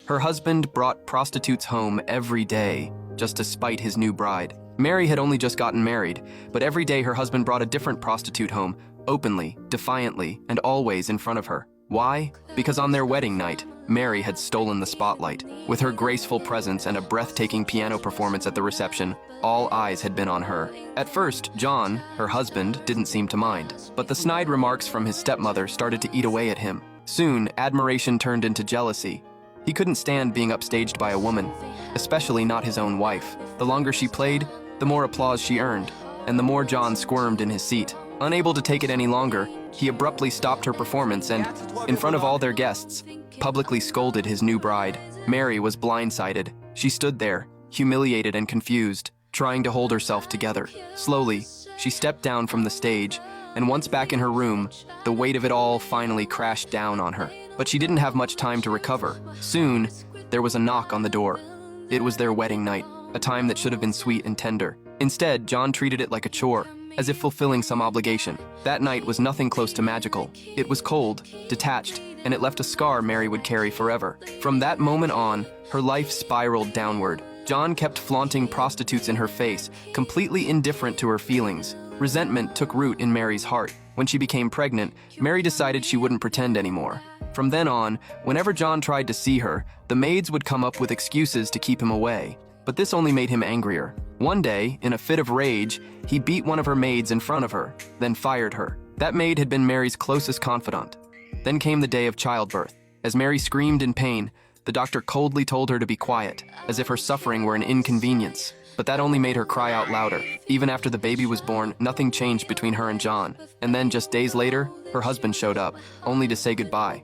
Her husband brought prostitutes home every day just to spite his new bride. Mary had only just gotten married, but every day her husband brought a different prostitute home, openly, defiantly, and always in front of her. Why? Because on their wedding night, Mary had stolen the spotlight. With her graceful presence and a breathtaking piano performance at the reception, all eyes had been on her. At first, John, her husband, didn't seem to mind, but the snide remarks from his stepmother started to eat away at him. Soon, admiration turned into jealousy. He couldn't stand being upstaged by a woman, especially not his own wife. The longer she played, the more applause she earned, and the more John squirmed in his seat. Unable to take it any longer, he abruptly stopped her performance and, in front of all their guests, publicly scolded his new bride. Mary was blindsided. She stood there, humiliated and confused, trying to hold herself together. Slowly, she stepped down from the stage, and once back in her room, the weight of it all finally crashed down on her. But she didn't have much time to recover. Soon, there was a knock on the door. It was their wedding night, a time that should have been sweet and tender. Instead, John treated it like a chore, as if fulfilling some obligation. That night was nothing close to magical. It was cold, detached, and it left a scar Mary would carry forever. From that moment on, her life spiraled downward. John kept flaunting prostitutes in her face, completely indifferent to her feelings. Resentment took root in Mary's heart. When she became pregnant, Mary decided she wouldn't pretend anymore. From then on, whenever John tried to see her, the maids would come up with excuses to keep him away. But this only made him angrier. One day, in a fit of rage, he beat one of her maids in front of her, then fired her. That maid had been Mary's closest confidant. Then came the day of childbirth. As Mary screamed in pain, the doctor coldly told her to be quiet, as if her suffering were an inconvenience. But that only made her cry out louder. Even after the baby was born, nothing changed between her and John. And then, just days later, her husband showed up, only to say goodbye.